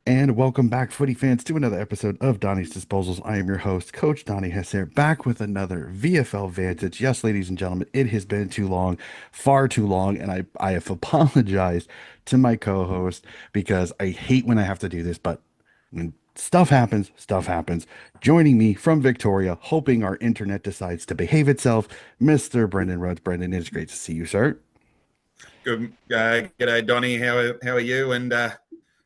And welcome back, footy fans, to another episode of Donnie's Disposals. I am your host, Coach Donnie Hesser, back with another VFL Vantage. Yes, ladies and gentlemen, it has been too long, far too long, and I have apologized to my co-host because I hate when I have to do this, but when stuff happens, stuff happens. Joining me from Victoria, hoping our internet decides to behave itself, Mr. Brendan Rhodes. Brendan, it is great to see you, sir. Good. G'day, Donny. How are you? And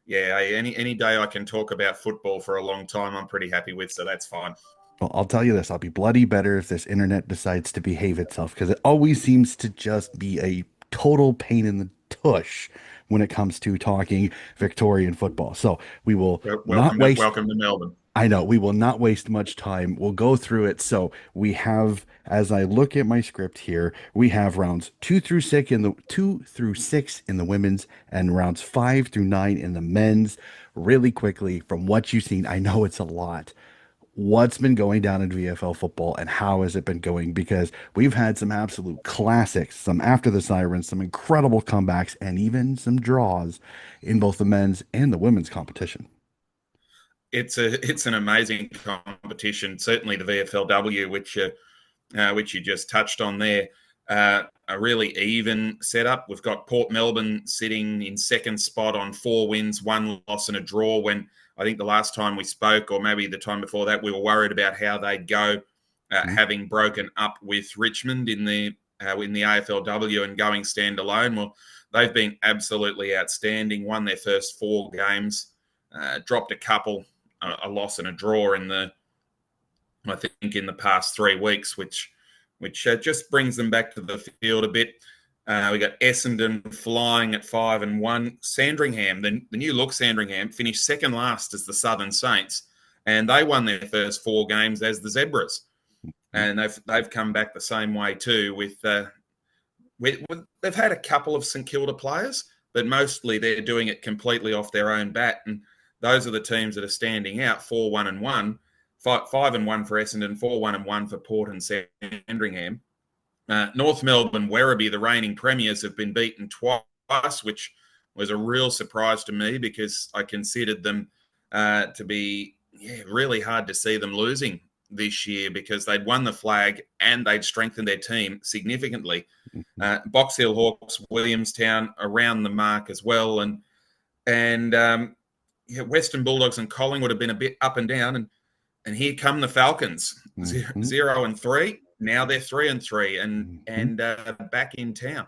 yeah, any day I can talk about football for a long time, I'm pretty happy with. So that's fine. Well, I'll tell you this, I'll be bloody better if this internet decides to behave itself because it always seems to just be a total pain in the tush when it comes to talking Victorian football. So we will not Welcome to waste, welcome to Melbourne. I know we will not waste much time. We'll go through it. So we have, as I look at my script here, we have rounds 2 through 6 in the women's and rounds 5 through 9 in the men's. Really quickly, from what you've seen, I know it's a lot. What's been going down in VFL football and how has it been going? Because we've had some absolute classics, some after the sirens, some incredible comebacks, and even some draws in both the men's and the women's competition. It's an amazing competition. Certainly the VFLW, which you just touched on there, a really even setup. We've got Port Melbourne sitting in second spot on 4 wins, 1 loss, and a draw. When I think the last time we spoke, or maybe the time before that, we were worried about how they'd go, Mhm. having broken up with Richmond in the AFLW and going standalone. Well, they've been absolutely outstanding. Won their first 4 games, dropped a couple, a loss and a draw I think in the past 3 weeks, which just brings them back to the field a bit. We got Essendon flying at 5-1. Sandringham, the new look Sandringham, finished second last as the Southern Saints, and they won their first 4 games as the Zebras, and they've come back the same way too. They've had a couple of St Kilda players, but mostly they're doing it completely off their own bat, and those are the teams that are standing out: 4-1-1. 5-1 for Essendon, 4-1-1 for Port and Sandringham. North Melbourne Werribee, the reigning premiers, have been beaten twice, which was a real surprise to me because I considered them to be really hard to see them losing this year because they'd won the flag and they'd strengthened their team significantly. Box Hill Hawks, Williamstown around the mark as well, and Western Bulldogs and Collingwood have been a bit up and down, and here come the Falcons, Mhm. 0-3. Now they're 3-3, and Mhm. and back in town.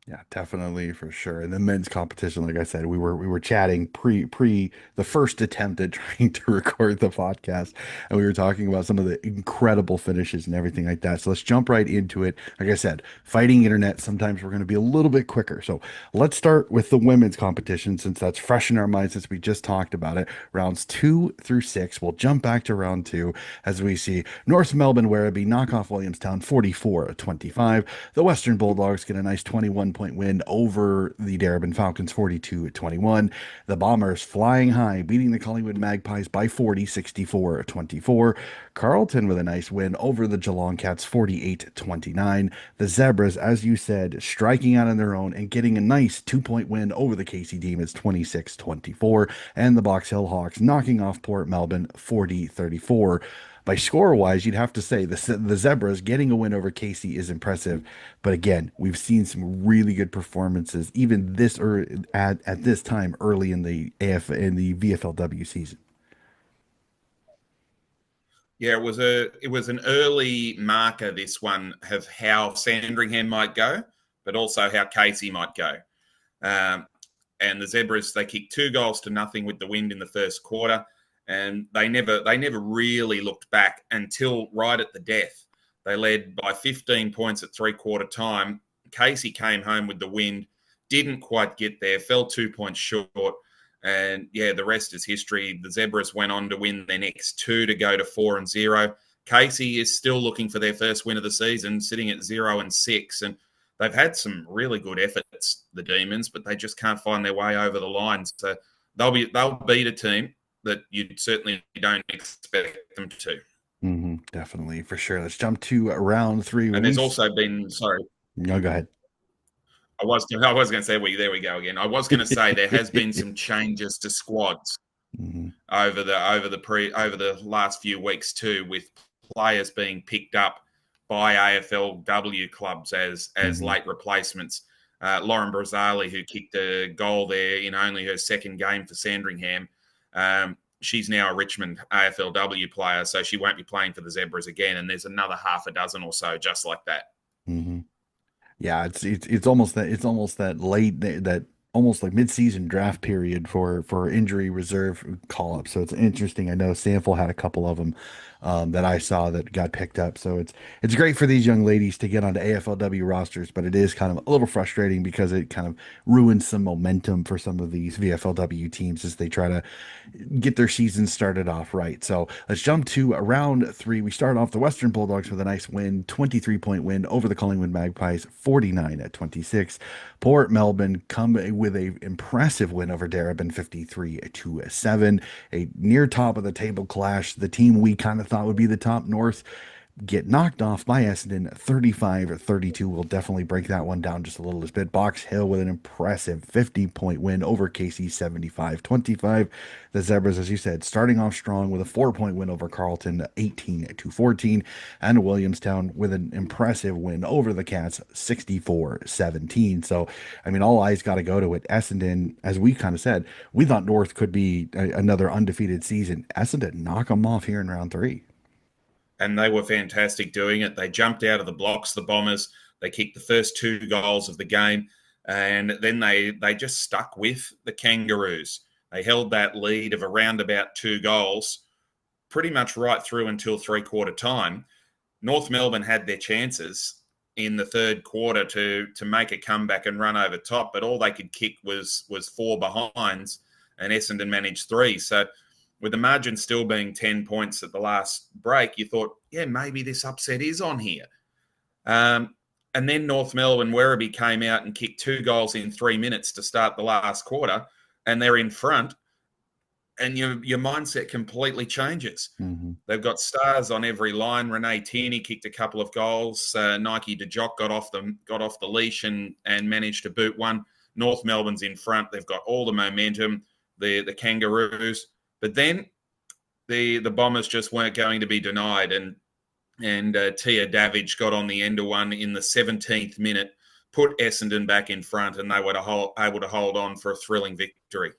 Yeah, definitely for sure. And the men's competition, like I said, we were chatting pre the first attempt at trying to record the podcast, and we were talking about some of the incredible finishes and everything like that. So let's jump right into it. Like I said, fighting internet, sometimes we're going to be a little bit quicker. So let's start with the women's competition since that's fresh in our minds since we just talked about it. Rounds 2 through 6. We'll jump back to round 2 as we see North Melbourne Werribee knock off Williamstown 44-25. The Western Bulldogs get a nice 21-point win over the Darebin Falcons 42-21. The Bombers flying high, beating the Collingwood Magpies by 40, 64-24. Carlton with a nice win over the Geelong Cats 48-29. The Zebras, as you said, striking out on their own and getting a nice 2-point win over the Casey Demons 26-24. And the Box Hill Hawks knocking off Port Melbourne 40-34. By score wise, you'd have to say the Zebras getting a win over Casey is impressive. But again, we've seen some really good performances, even this or at this time early in the the VFLW season. Yeah, it was an early marker, this one, of how Sandringham might go, but also how Casey might go. Um, and the Zebras, they kicked 2 goals to nothing with the wind in the first quarter, and they never really looked back until right at the death. They led by 15 points at 3/4 time. Casey came home with the wind, didn't quite get there, fell 2 points short, and yeah, the rest is history. The Zebras went on to win their next 2 to go to 4-0. Casey is still looking for their first win of the season, sitting at 0-6, and they've had some really good efforts, the Demons, but they just can't find their way over the line. So they'll beat a team that you certainly don't expect them to. Definitely, for sure. Let's jump to round 3 when And we. there's also been, sorry, No, go ahead. I was going to say, well, there we go again. I was going to say there has been some changes to squads. Hmm. over the last few weeks too, with players being picked up by AFLW clubs as Hmm. late replacements. Lauren Brazali, who kicked a goal there in only her second game for Sandringham, she's now a Richmond AFLW player, so she won't be playing for the Zebras again. And there's another half a dozen or so just like that. Hmm. Yeah, it's almost that late that almost like mid-season draft period for injury reserve call up. So it's interesting. I know Sample had a couple of them that I saw that got picked up. So it's great for these young ladies to get onto AFLW rosters, but it is kind of a little frustrating because it kind of ruins some momentum for some of these VFLW teams as they try to get their season started off right. So let's jump to round three. We start off the Western Bulldogs with a nice win, 23-point win over the Collingwood Magpies, 49-26. Port Melbourne come with a impressive win over Darebin, 53-7. A near top of the table clash. The team we kind of thought would be the top North get knocked off by Essendon 35-32. We'll definitely break that one down just a little bit. Box Hill with an impressive 50-point win over Casey 75-25. The Zebras, as you said, starting off strong with a 4-point win over Carlton 18-14. And Williamstown with an impressive win over the Cats 64-17. So, I mean, all eyes got to go to it. Essendon, as we kind of said, we thought North could be another undefeated season. Essendon knock them off here in round three. And they were fantastic doing it. They jumped out of the blocks, the Bombers. They kicked the first two goals of the game, and then they just stuck with the Kangaroos. They held that lead of around about 2 goals pretty much right through until three-quarter time. North Melbourne had their chances in the third quarter to make a comeback and run over top, but all they could kick was four behinds, and Essendon managed three. So with the margin still being 10 points at the last break, you thought, yeah, maybe this upset is on here. Um, and then North Melbourne, Werribee came out and kicked 2 goals in 3 minutes to start the last quarter, and they're in front, and your mindset completely changes. Mm-hmm. They've got stars on every line. Renee Tierney kicked a couple of goals. Nike DeJock got off the leash and managed to boot one. North Melbourne's in front. They've got all the momentum. The Kangaroos, but then the Bombers just weren't going to be denied, and Tia Davidge got on the end of one in the 17th minute, put Essendon back in front, and they were able to hold on for a thrilling victory.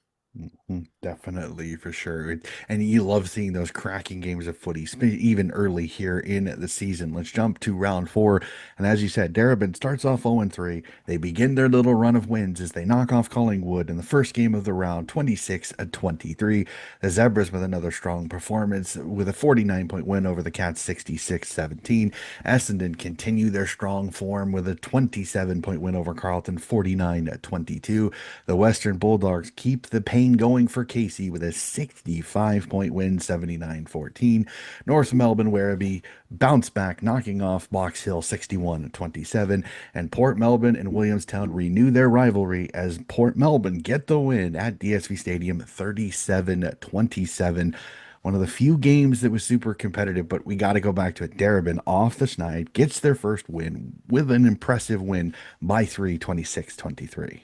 Mhm. Definitely, for sure. And you love seeing those cracking games of footy, even early here in the season. Let's jump to round four. And as you said, Darebin starts off 0-3. They begin their little run of wins as they knock off Collingwood in the first game of the round, 26-23. The Zebras with another strong performance with a 49-point win over the Cats, 66-17. Essendon continue their strong form with a 27-point win over Carlton, 49-22. The Western Bulldogs keep the pain going for Casey with a 65-point win, 79-14. North Melbourne Werribee bounce back, knocking off Box Hill 61-27. And Port Melbourne and Williamstown renew their rivalry as Port Melbourne get the win at DSV Stadium 37-27. One of the few games that was super competitive, but we got to go back to it. Darebin off the schneid gets their first win with an impressive win by 3, 26-23.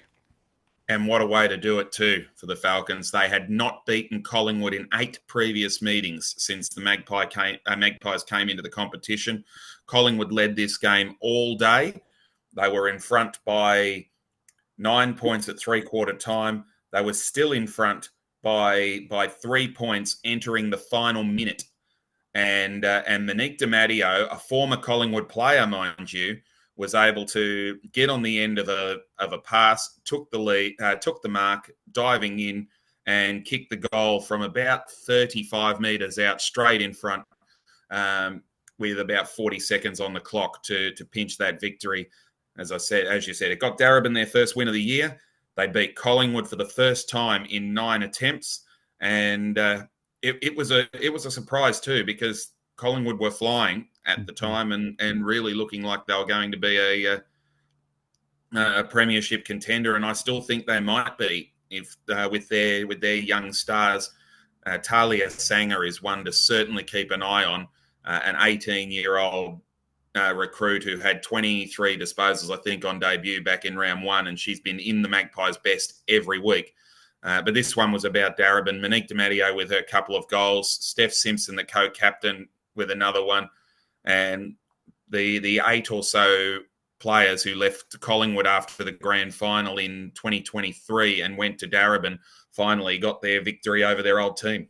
And what a way to do it, too, for the Falcons. They had not beaten Collingwood in 8 previous meetings since the Magpies came into the competition. Collingwood led this game all day. They were in front by 9 points at three-quarter time. They were still in front by 3 points entering the final minute. And Monique DiMatteo, a former Collingwood player, mind you, was able to get on the end of a pass, took the lead, took the mark, diving in, and kicked the goal from about 35 metres out, straight in front, with about 40 seconds on the clock to pinch that victory. As you said, it got Darebin their first win of the year. They beat Collingwood for the first time in 9 attempts, and it was a surprise too, because Collingwood were flying at the Mhm. time and really looking like they were going to be a premiership contender, and I still think they might be if with their young stars. Talia Sanger is one to certainly keep an eye on, an 18-year-old recruit who had 23 disposals, I think, on debut back in round one, and she's been in the Magpies' best every week. But this one was about Darebin. Monique DiMatteo with her couple of goals. Steph Simpson, the co-captain, with another one. And the 8 or so players who left Collingwood after the grand final in 2023 and went to Darebin finally got their victory over their old team.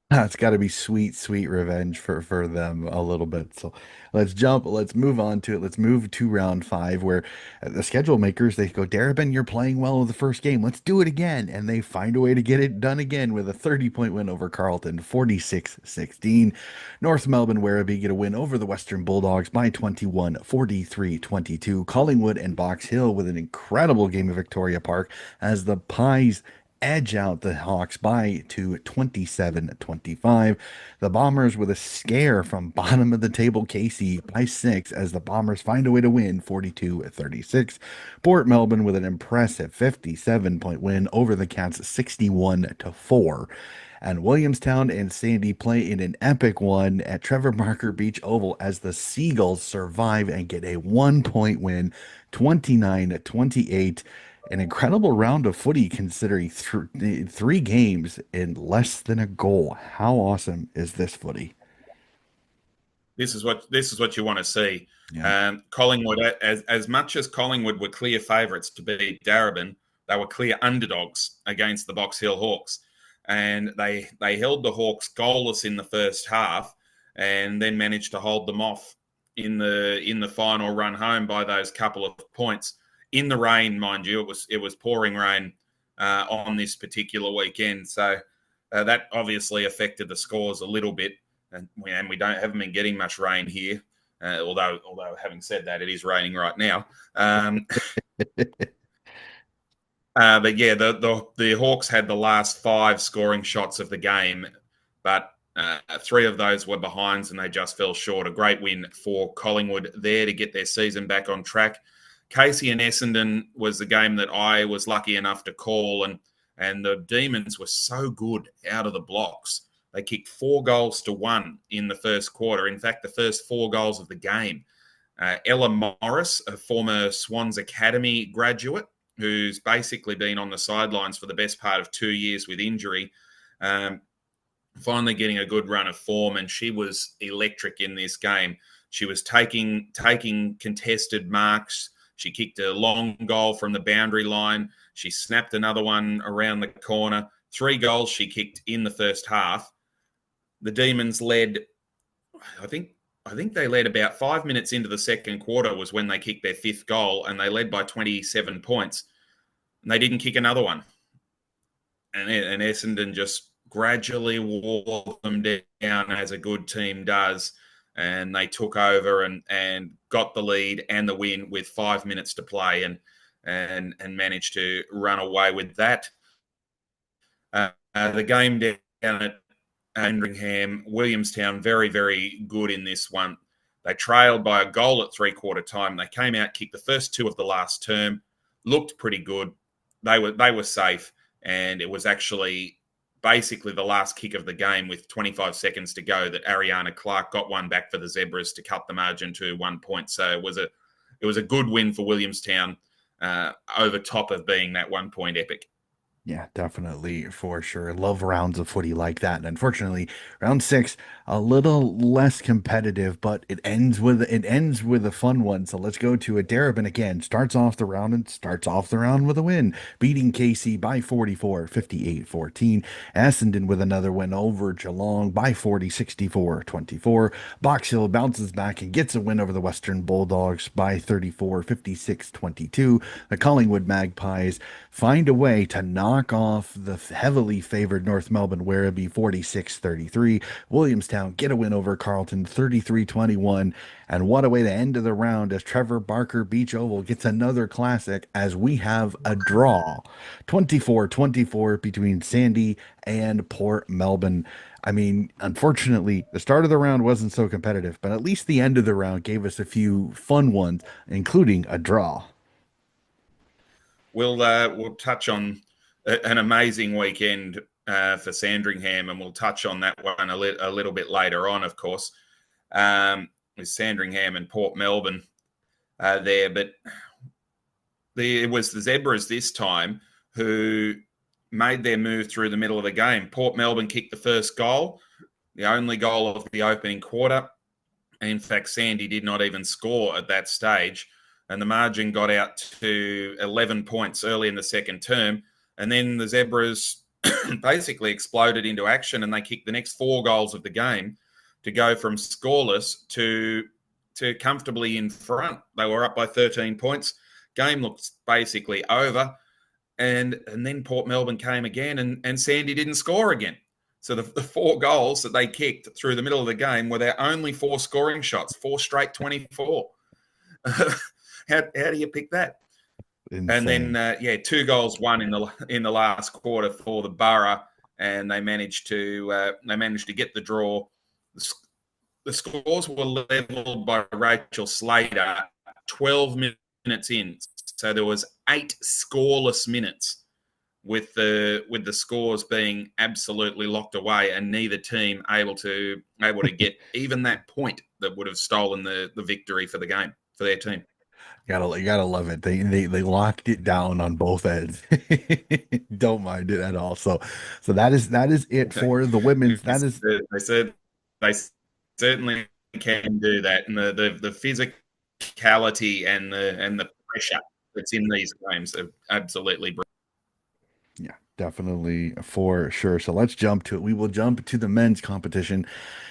It's got to be sweet, sweet revenge for them a little bit. So let's move on to it. Let's move to round five, where the schedule makers, they go, Darabin, you're playing well in the first game. Let's do it again. And they find a way to get it done again with a 30-point win over Carlton, 46-16. North Melbourne Werribee get a win over the Western Bulldogs by 21, 43-22. Collingwood and Box Hill with an incredible game at Victoria Park as the Pies edge out the Hawks by to 27-25. The Bombers with a scare from bottom of the table Casey by 6 as the Bombers find a way to win 42-36. Port Melbourne with an impressive 57-point win over the Cats 61-4. And Williamstown and Sandy play in an epic one at Trevor Barker Beach Oval as the Seagulls survive and get a 1-point win 29-28. An incredible round of footy considering three games in less than a goal. How awesome is this footy? This is what you want to see. Yeah. Collingwood, as much as Collingwood were clear favourites to beat Darebin, they were clear underdogs against the Box Hill Hawks, and they held the Hawks goalless in the first half, and then managed to hold them off in the final run home by those couple of points in the rain, mind you. It was pouring rain on this particular weekend, so that obviously affected the scores a little bit. And we haven't been getting much rain here. Although having said that, it is raining right now. But yeah, the Hawks had the last 5 scoring shots of the game, but 3 of those were behinds, and they just fell short. A great win for Collingwood there to get their season back on track. Casey and Essendon was the game that I was lucky enough to call, and the Demons were so good out of the blocks. They kicked 4 goals to 1 in the first quarter. In fact, the first 4 goals of the game. Ella Morris, a former Swans Academy graduate, who's basically been on the sidelines for the best part of 2 years with injury, finally getting a good run of form, and she was electric in this game. She was taking contested marks. She kicked a long goal from the boundary line. She snapped another one around the corner. 3 goals she kicked in the first half. The Demons led, I think they led about 5 minutes into the second quarter was when they kicked their 5th goal, and they led by 27 points. And they didn't kick another one. And Essendon just gradually wore them down as a good team does. And they took over and got the lead and the win with 5 minutes to play and managed to run away with that. The game down at Andringham, Williamstown, very, very good in this one. They trailed by a goal at 3/4 time. They came out, kicked the first 2 of the last term, looked pretty good. They were safe, and it was actually basically the last kick of the game with 25 seconds to go that Ariana Clark got one back for the Zebras to cut the margin to 1 point. So it was a good win for Williamstown, over top of being that 1 point epic. Yeah, definitely for sure. Love rounds of footy like that. And unfortunately, round six, a little less competitive, but it ends with a fun one. So let's go to a Darabin again. Starts off the round with a win, beating Casey by 44, 58-14. Essendon with another win over Geelong by 40, 64-24. Box Hill bounces back and gets a win over the Western Bulldogs by 34, 56-22. The Collingwood Magpies find a way to knock off the heavily favored North Melbourne Werribee 46-33. Williamstown get a win over Carlton 33-21. And what a way to end the round as Trevor Barker Beach Oval gets another classic as we have a draw 24-24 between Sandy and Port Melbourne. I mean, unfortunately, the start of the round wasn't so competitive, but at least the end of the round gave us a few fun ones, including a draw. We'll touch on an amazing weekend for Sandringham, and we'll touch on that one a little bit later on, of course, with Sandringham and Port Melbourne there. But it was the Zebras this time who made their move through the middle of the game. Port Melbourne kicked the first goal, the only goal of the opening quarter. In fact, Sandy did not even score at that stage. And the margin got out to 11 points early in the second term. And then the Zebras basically exploded into action and they kicked the next 4 goals of the game to go from scoreless to comfortably in front. They were up by 13 points. Game looked basically over. And then Port Melbourne came again and Sandy didn't score again. So the 4 goals that they kicked through the middle of the game were their only 4 scoring shots, 4 straight 24. How do you pick that? And then Insane. 2 goals won in the last quarter for the Borough, and they managed to get the draw. The scores were levelled by Rachel Slater 12 minutes in, so there was 8 scoreless minutes with the scores being absolutely locked away and neither team able to get even that point that would have stolen the victory for the game for their team. You gotta love it. They locked it down on both ends. Don't mind it at all. So that is it for the women's. That is They said they certainly can do that, and the physicality and the pressure that's in these games are absolutely brilliant. yeah, definitely for sure. So let's jump to it. We will jump to the men's competition.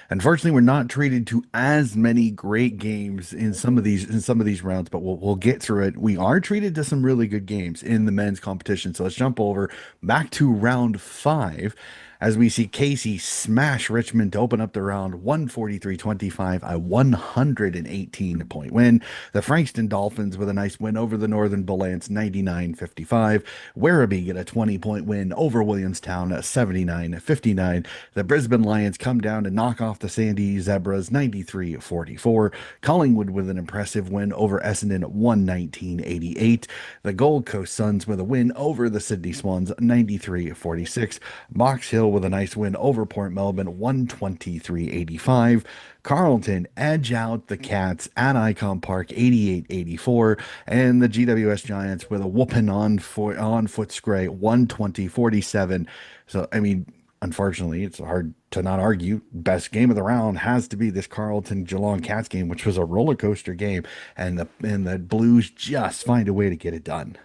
Unfortunately, we're not treated to as many great games in some of these rounds, but we'll get through it. We are treated to some really good games in the men's competition. So let's jump over back to round 5 as we see Casey smash Richmond to open up the round 143-25, a 118-point win. The Frankston Dolphins with a nice win over the Northern Bull Ants 99-55. Werribee get a 20-point win over Williamstown 79-59. The Brisbane Lions come down to knock off the Sandy Zebras 93-44. Collingwood with an impressive win over Essendon 119-88. The Gold Coast Suns with a win over the Sydney Swans 93-46. Box Hill with a nice win over Port Melbourne 123-85. Carlton edge out the Cats at Icon Park 88-84. And the GWS Giants with a whooping on Footscray 120-47. So, I mean, unfortunately, it's hard to not argue. Best game of the round has to be this Carlton Geelong Cats game, which was a roller coaster game, and the Blues just find a way to get it done.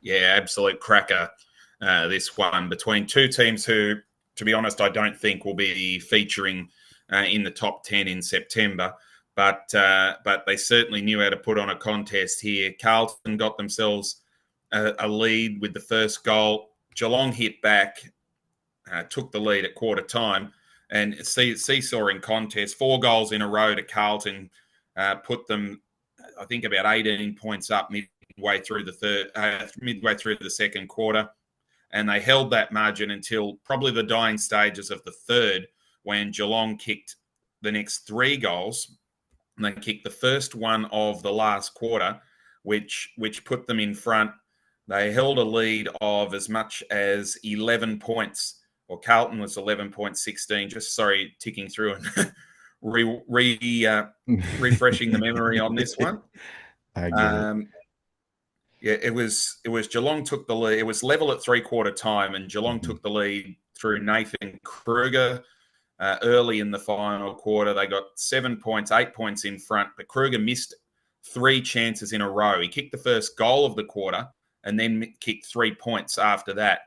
Yeah, absolute cracker. This one between two teams who, to be honest, I don't think will be featuring in the top 10 in September. But they certainly knew how to put on a contest here. Carlton got themselves a lead with the first goal. Geelong hit back, took the lead at quarter time, and seesawing contest. 4 goals in a row to Carlton put them, I think, about 18 points up midway through the second quarter. And they held that margin until probably the dying stages of the third, when Geelong kicked the next 3 goals. And they kicked the first one of the last quarter, which put them in front. They held a lead of as much as 11 points. Well, Carlton was 11.16. Just ticking through and refreshing the memory on this one. I get it. Um, Yeah, it was Geelong took the lead. It was level at 3/4 time, and Geelong Mhm. took the lead through Nathan Kruger early in the final quarter. They got 7 points, 8 points in front, but Kruger missed 3 chances in a row. He kicked the first goal of the quarter and then kicked 3 points after that.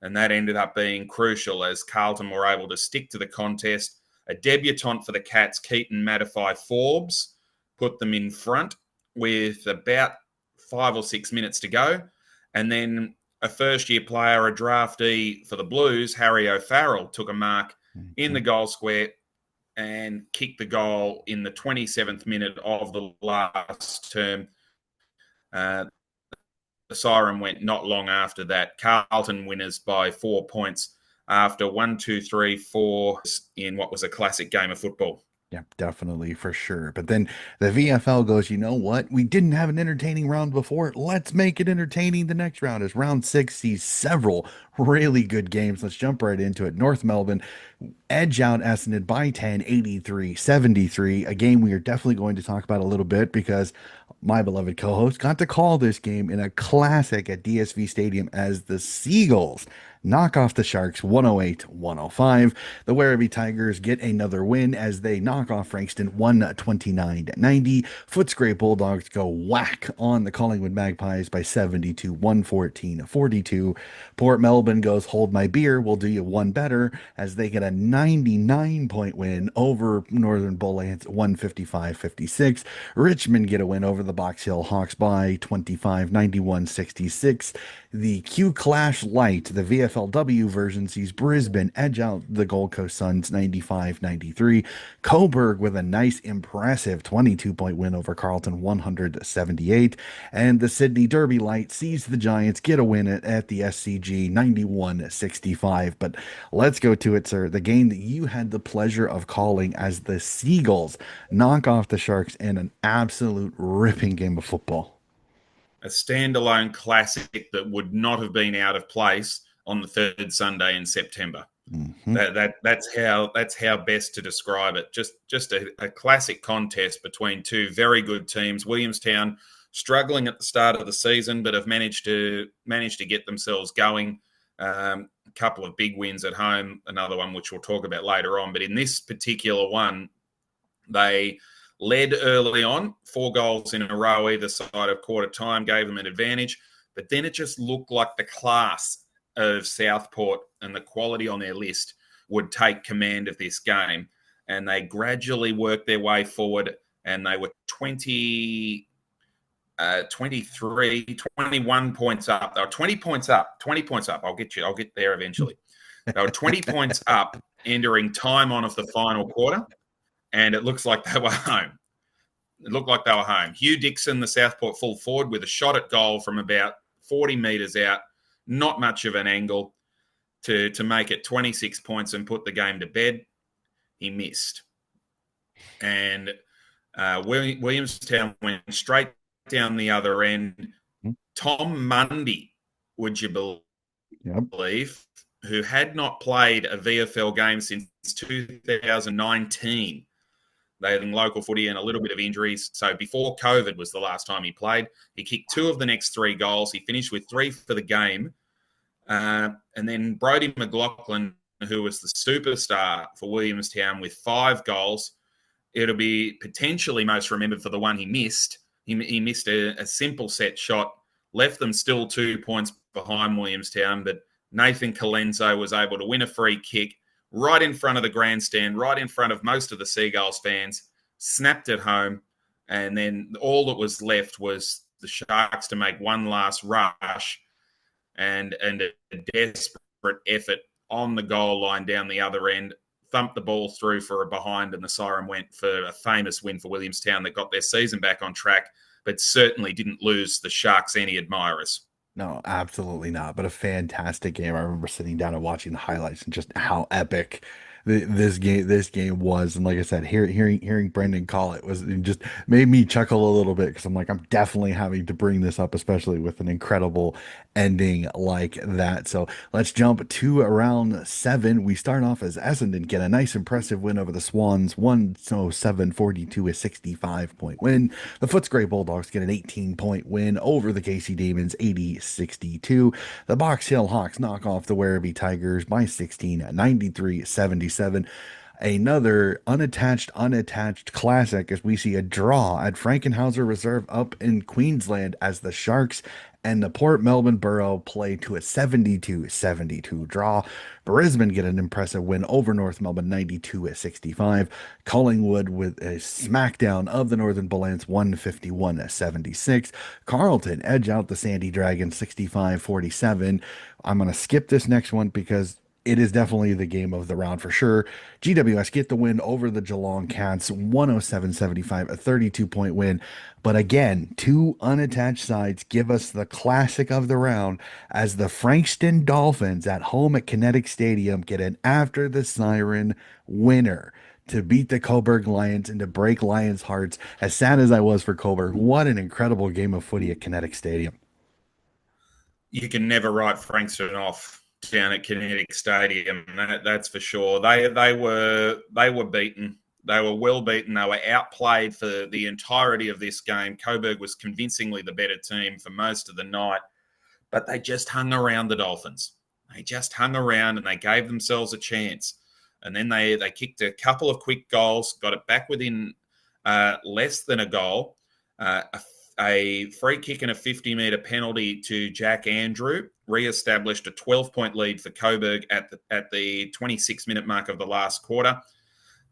And that ended up being crucial as Carlton were able to stick to the contest. A debutant for the Cats, Keaton Mattify Forbes, put them in front with about 5 or 6 minutes to go. And then a first-year player, a draftee for the Blues, Harry O'Farrell, took a mark in the Mhm. goal square and kicked the goal in the 27th minute of the last term. Uh, the siren went not long after that. Carlton winners by 4 points after 1, 2, 3, 4 in what was a classic game of football. Yeah, definitely for sure. But then the VFL goes, you know what? We didn't have an entertaining round before. Let's make it entertaining the next round. As round 6 sees several really good games. Let's jump right into it. North Melbourne edge out Essendon by 10, 83-73. A game we are definitely going to talk about a little bit because my beloved co-host got to call this game in a classic at DSV Stadium as the Seagulls knock off the Sharks 108-105. The Werribee Tigers get another win as they knock off Frankston 129-90. Footscray Bulldogs go whack on the Collingwood Magpies by 72, 114-42. Port Melbourne goes hold my beer, we'll do you one better as they get a 99-point win over Northern Bullets 155-56. Richmond get a win over the Box Hill Hawks by 25, 91-66. The Q Clash Light, the VFLW version, sees Brisbane edge out the Gold Coast Suns 95-93. Coburg with a nice, impressive 22-point win over Carlton 178. And the Sydney Derby Light sees the Giants get a win at the SCG 91-65. But let's go to it, sir. The game that you had the pleasure of calling as the Seagulls knock off the Sharks in an absolute ripping game of football. A standalone classic that would not have been out of place on the third Sunday in September. Mm-hmm. That's how best to describe it. Just a classic contest between two very good teams. Williamstown struggling at the start of the season, but have managed to get themselves going. A couple of big wins at home, another one which we'll talk about later on. But in this particular one, they led early on, 4 goals in a row either side of quarter time, gave them an advantage. But then it just looked like the class of Southport and the quality on their list would take command of this game. And they gradually worked their way forward, and they were 23, 21 points up. They were 20 points up, 20 points up. I'll get there eventually. They were 20 points up entering time on of the final quarter, and it looks like they were home. It looked like they were home. Hugh Dixon, the Southport full forward, with a shot at goal from about 40 metres out, not much of an angle to make it 26 points and put the game to bed. He missed. And Williamstown went straight down the other end. Tom Mundy, would you Yep. believe, who had not played a VFL game since 2019. They had local footy and a little bit of injuries. So before COVID was the last time he played. He kicked 2 of the next 3 goals. He finished with 3 for the game. And then Brodie McLaughlin, who was the superstar for Williamstown with 5 goals. It'll be potentially most remembered for the one he missed. He missed a simple set shot, left them still 2 points behind Williamstown, but Nathan Colenso was able to win a free kick right in front of the grandstand, right in front of most of the Seagulls fans, snapped it home, and then all that was left was the Sharks to make one last rush and a desperate effort on the goal line down the other end, thumped the ball through for a behind, and the siren went for a famous win for Williamstown that got their season back on track, but certainly didn't lose the Sharks any admirers. No, absolutely not. But a fantastic game. I remember sitting down and watching the highlights and just how epic this game was. And like I said, hearing Brendan call it just made me chuckle a little bit because I'm like, I'm definitely having to bring this up, especially with an incredible ending like that. So let's jump to round 7. We start off as Essendon get a nice impressive win over the Swans, 107-42, a 65-point win. The Footscray Bulldogs get an 18-point win over the KC Demons, 80-62. The Box Hill Hawks knock off the Werribee Tigers by 16, 93-77. Another unattached classic as we see a draw at Frankenhauser Reserve up in Queensland as the Sharks and the Port Melbourne Borough play to a 72-72 draw. Brisbane get an impressive win over North Melbourne 92-65. Collingwood with a smackdown of the Northern Bullets 151-76. Carlton edge out the Sandy Dragons 65-47. I'm going to skip this next one because it is definitely the game of the round for sure. GWS get the win over the Geelong Cats, 107-75, a 32-point win. But again, two unattached sides give us the classic of the round as the Frankston Dolphins at home at Kinetic Stadium get an after the siren winner to beat the Coburg Lions and to break Lions' hearts. As sad as I was for Coburg, what an incredible game of footy at Kinetic Stadium. You can never write Frankston off. down at Kinetic Stadium. That's for sure. They were beaten. They were well beaten. They were outplayed for the entirety of this game. Coburg was convincingly the better team for most of the night, but they just hung around the Dolphins. They just hung around and they gave themselves a chance. And then they kicked a couple of quick goals, got it back within less than a goal. A free kick and a 50-metre penalty to Jack Andrew re-established a 12-point lead for Coburg at the 26-minute mark of the last quarter.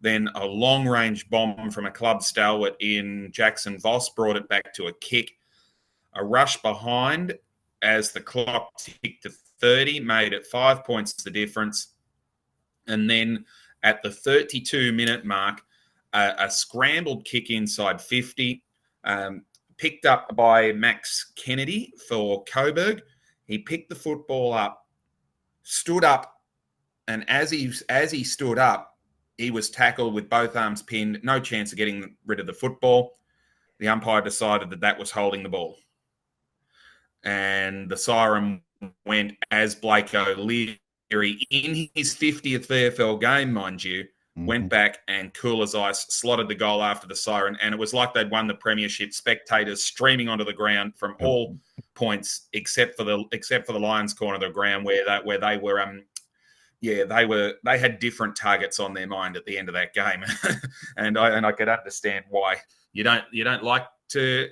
Then a long-range bomb from a club stalwart in Jackson Voss brought it back to a kick. A rush behind as the clock ticked to 30 made it 5 points the difference. And then at the 32-minute mark, a scrambled kick inside 50, picked up by Max Kennedy for Coburg. He picked the football up, stood up, and as he stood up, he was tackled with both arms pinned. No chance of getting rid of the football. The umpire decided that was holding the ball. And the siren went as Blake O'Leary, in his 50th VFL game, mind you, Mm-hmm. went back and cool as ice, slotted the goal after the siren, and it was like they'd won the premiership. Spectators streaming onto the ground from Yep. all points except for the Lions' corner of the ground where they were they had different targets on their mind at the end of that game, and I could understand why you don't like to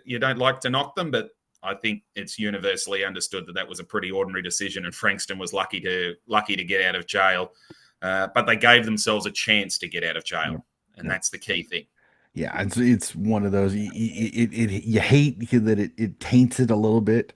knock them, but I think it's universally understood that was a pretty ordinary decision, and Frankston was lucky to get out of jail, but they gave themselves a chance to get out of jail, Yep. and Yep. that's the key thing. Yeah, it's one of those you hate that it taints it a little bit,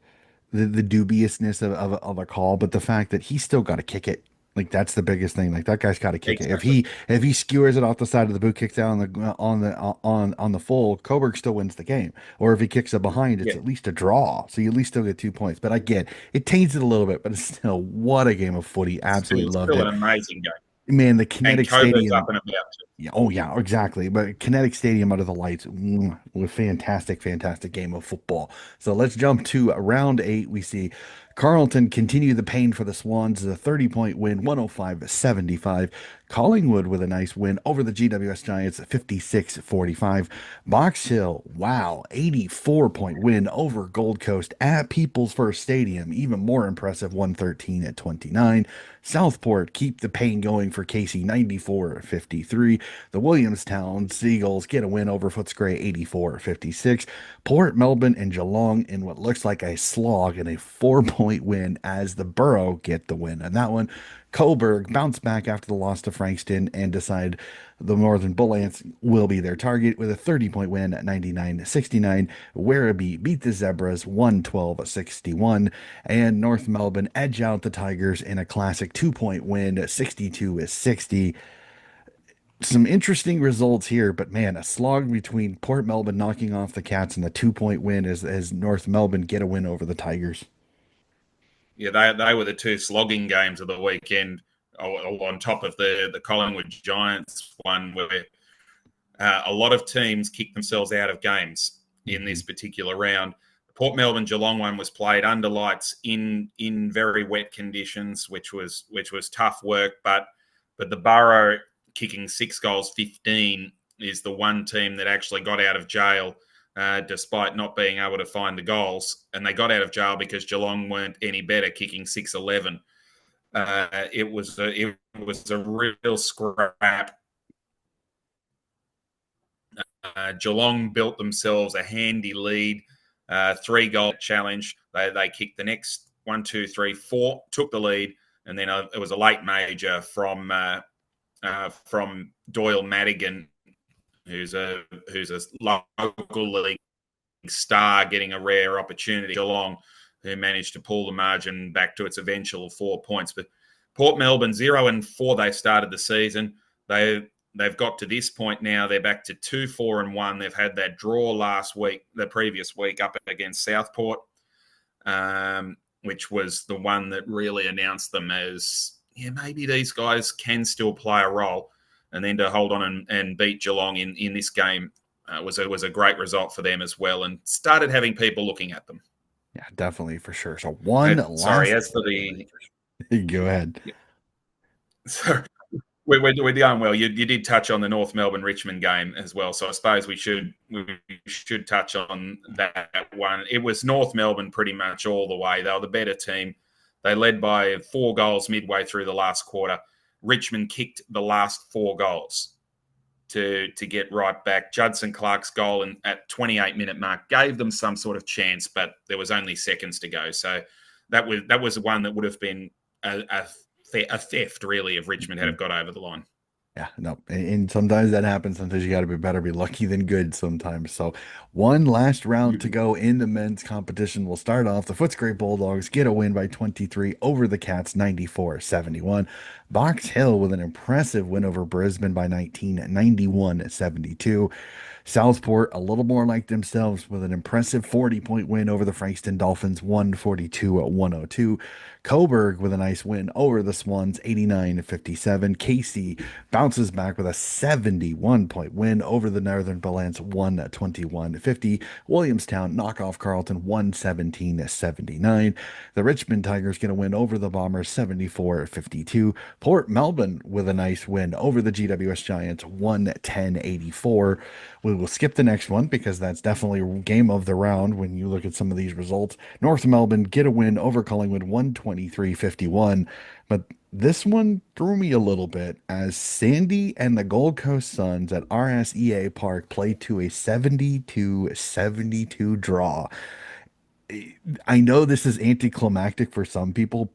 the dubiousness of a call, but the fact that he's still got to kick it, like that's the biggest thing. Like that guy's got to kick it. Exactly. If he skewers it off the side of the boot, kicks out on the full, Coburg still wins the game. Or if he kicks it behind, it's Yeah, at least a draw, so you at least still get 2 points. But I get it taints it a little bit, but it's still what a game of footy. Absolutely loved still an it, amazing game, man. The and Kinetic Coburg's up Stadium. and about. Yeah, oh yeah, exactly. But Kinetic Stadium under the lights, was fantastic, fantastic game of football. So let's jump to round eight. We see Carleton continue the pain for the Swans, a 30-point win, 105-75. Collingwood with a nice win over the GWS Giants, 56-45. Box Hill, wow, 84-point win over Gold Coast at People's First Stadium, even more impressive, 113-29. Southport keep the pain going for Casey, 94-53. The Williamstown Seagulls get a win over Footscray, 84-56. Port Melbourne and Geelong in what looks like a slog and a 4-point win as the Borough get the win. And that one, Coburg bounced back after the loss to Frankston and decide the Northern Bull Ants will be their target with a 30-point win at 99-69. Werribee beat the Zebras 112-61. And North Melbourne edge out the Tigers in a classic 2-point win, 62-60. Some interesting results here, but man, a slog between Port Melbourne knocking off the Cats and the 2-point win as North Melbourne get a win over the Tigers. Yeah, they were the two slogging games of the weekend, on top of the Collingwood Giants one, where a lot of teams kicked themselves out of games in Mm-hmm. this particular round. The Port Melbourne Geelong one was played under lights in very wet conditions, which was tough work. But the Borough kicking 6 goals, 15 is the one team that actually got out of jail, despite not being able to find the goals. And they got out of jail because Geelong weren't any better, kicking 6-11. It was a real scrap. Geelong built themselves a handy lead, 3-goal challenge. They kicked the next 1, 2, 3, 4, took the lead, and then it was a late major from Doyle Madigan, who's a local league star, getting a rare opportunity. Geelong, who managed to pull the margin back to its eventual 4 points. But Port Melbourne 0-4, they started the season. They've got to this point now. They're back to 2-4-1. They've had that draw the previous week up against Southport, which was the one that really announced them as, maybe these guys can still play a role. And then to hold on and beat Geelong in this game was a great result for them as well, and started having people looking at them. Yeah, definitely for sure. So one Sorry, last. as for the Go ahead. So we're doing well. You did touch on the North Melbourne Richmond game as well, so I suppose we should touch on that one. It was North Melbourne pretty much all the way. They were the better team. They led by 4 goals midway through the last quarter. Richmond kicked the last 4 goals to get right back. Judson Clark's goal at 28-minute mark gave them some sort of chance, but there was only seconds to go. So that was one that would have been a theft really if Richmond had have got over the line. Yeah, no, and sometimes that happens. Sometimes you got to be better be lucky than good sometimes. So, one last round to go in the men's competition. We'll start off. The Footscray Bulldogs get a win by 23 over the Cats, 94-71. Box Hill with an impressive win over Brisbane by 19, 91-72. Southport, a little more like themselves, with an impressive 40-point win over the Frankston Dolphins, 142-102. Coburg with a nice win over the Swans, 89-57. Casey bounces back with a 71-point win over the Northern Ballants, 121-50. Williamstown knock off Carlton, 117-79. The Richmond Tigers get a win over the Bombers, 74-52. Port Melbourne with a nice win over the GWS Giants, 110-84. We will skip the next one because that's definitely game of the round when you look at some of these results. North Melbourne get a win over Collingwood, 123-51. But this one threw me a little bit as Sandy and the Gold Coast Suns at RSEA Park played to a 72-72 draw. I know this is anticlimactic for some people,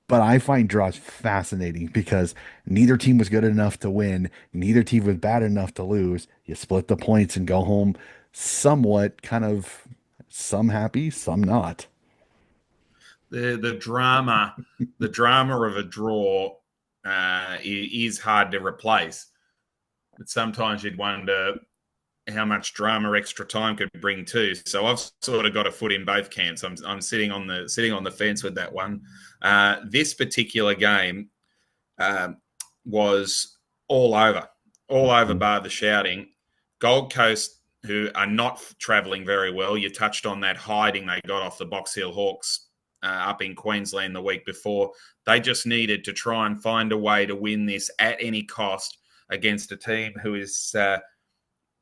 but I find draws fascinating because neither team was good enough to win, neither team was bad enough to lose. You split the points and go home somewhat kind of some happy, some not. The drama of a draw is hard to replace. But sometimes you'd wonder how much drama extra time could bring too. So I've sort of got a foot in both camps. I'm sitting on the fence with that one. This particular game was all over, all over Mhm. bar the shouting. Gold Coast, who are not travelling very well. You touched on that hiding they got off the Box Hill Hawks up in Queensland the week before. They just needed to try and find a way to win this at any cost against a team who is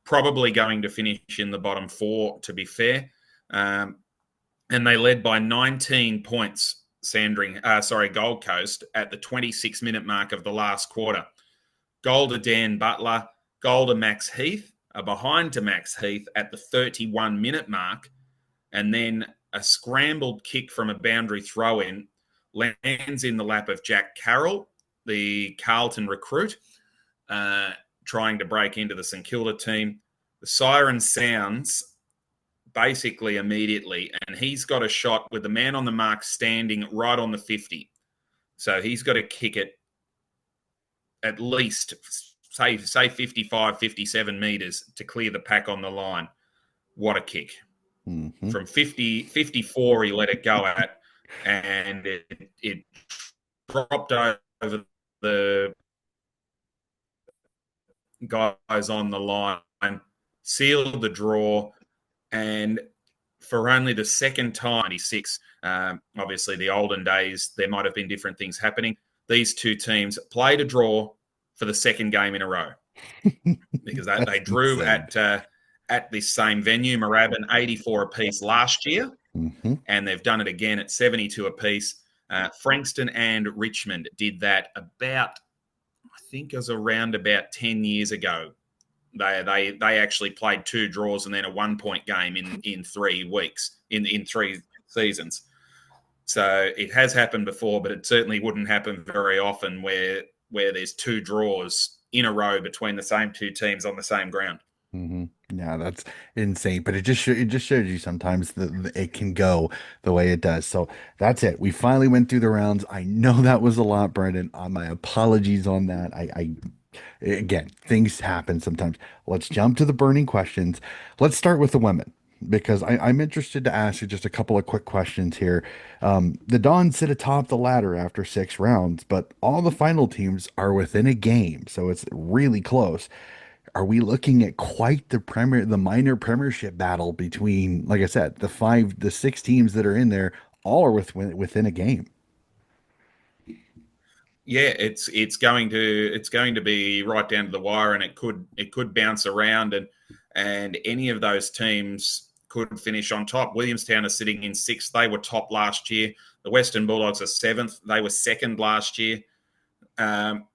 probably going to finish in the bottom four, to be fair. Um, and they led by 19 points, Gold Coast, at the 26-minute mark of the last quarter. Goal to Dan Butler, goal to Max Heath, a behind to Max Heath at the 31-minute mark, and then a scrambled kick from a boundary throw in lands in the lap of Jack Carroll, the Carlton recruit, uh, trying to break into the St Kilda team. The siren sounds basically immediately, and he's got a shot with the man on the mark standing right on the 50. So he's got to kick it at least, say 55, 57 meters to clear the pack on the line. What a kick. Mhm. From 50, 54, he let it go at, and it dropped over the guys on the line, sealed the draw, and for only the second time, 96. Obviously, the olden days, there might have been different things happening. These two teams played a draw for the second game in a row because they That's drew insane. at this same venue, Moorabbin, 84 apiece last year, Hmm. and they've done it again at 72 apiece. Frankston and Richmond did that I think it was around about 10 years ago. They actually played 2 draws and then a 1 point game in 3 weeks in 3 seasons. So it has happened before, but it certainly wouldn't happen very often where there's 2 draws in a row between the same two teams on the same ground. Hmm. Yeah, that's insane. But it just shows you sometimes that it can go the way it does. So that's it. We finally went through the rounds. I know that was a lot, Brendan. My apologies on that. Again, things happen sometimes. Let's jump to the burning questions. Let's start with the women because I'm interested to ask you just a couple of quick questions here. The Dons sit atop the ladder after 6 rounds, but all the final teams are within a game, so it's really close. Are we looking at quite the minor premiership battle between, like I said, the 6 teams that are in there, all are within a game? Yeah, it's going to be right down to the wire, and it could bounce around, and any of those teams could finish on top. Williamstown are sitting in sixth; they were top last year. The Western Bulldogs are seventh; they were second last year. Um,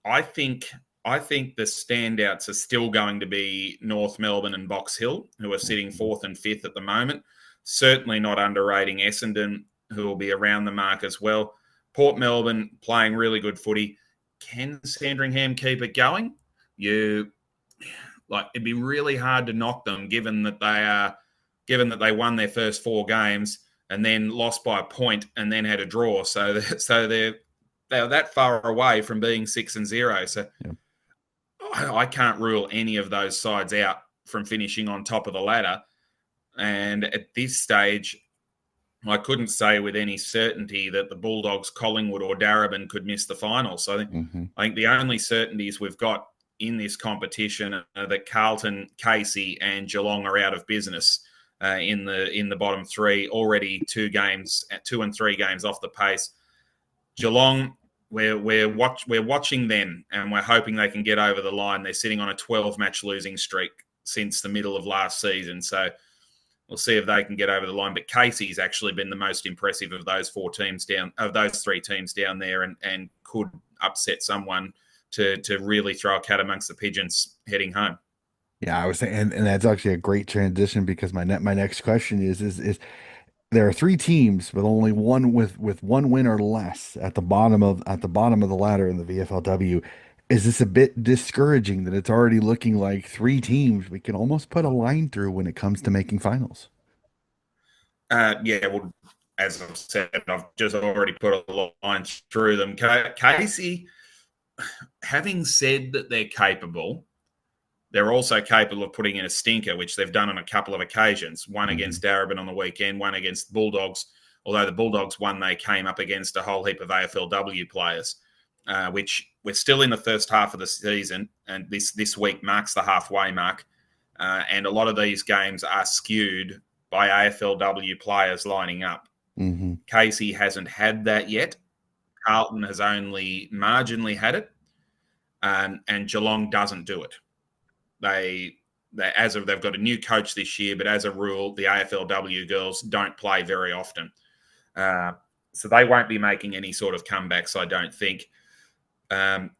I think I think the standouts are still going to be North Melbourne and Box Hill, who are sitting Mhm. fourth and fifth at the moment. Certainly not underrating Essendon, who will be around the mark as well. Port Melbourne playing really good footy. Can Sandringham keep it going? You like it'd be really hard to knock them, given that they won their first four games and then lost by a point and then had a draw. So they're that far away from being 6-0. So Yeah. I can't rule any of those sides out from finishing on top of the ladder. And at this stage, I couldn't say with any certainty that the Bulldogs, Collingwood, or Darebin could miss the final. So Hmm. I think the only certainties we've got in this competition are that Carlton, Casey, and Geelong are out of business in the bottom three. Already 2 and 3 games off the pace. Geelong, we're watching them, and we're hoping they can get over the line. They're sitting on a 12-match losing streak since the middle of last season, so we'll see if they can get over the line. But Casey's actually been the most impressive of those three teams down there, and could upset someone to really throw a cat amongst the pigeons heading home. Yeah, I was saying, and that's actually a great transition because my next question is there are three teams with only one with one win or less at the bottom of the ladder in the VFLW. Is this a bit discouraging that it's already looking like three teams we can almost put a line through when it comes to making finals? Yeah, well, as I've said, I've just already put a line through them. Casey, having said that they're capable, they're also capable of putting in a stinker, which they've done on a couple of occasions. One Hmm. against Darebin on the weekend, one against Bulldogs. Although the Bulldogs won, they came up against a whole heap of AFLW players, which we're still in the first half of the season, and this week marks the halfway mark. And a lot of these games are skewed by AFLW players lining up. Hmm. Casey hasn't had that yet. Carlton has only marginally had it, and Geelong doesn't do it. They, they've got a new coach this year, but as a rule, the AFLW girls don't play very often, uh, so they won't be making any sort of comebacks. I don't think. Um,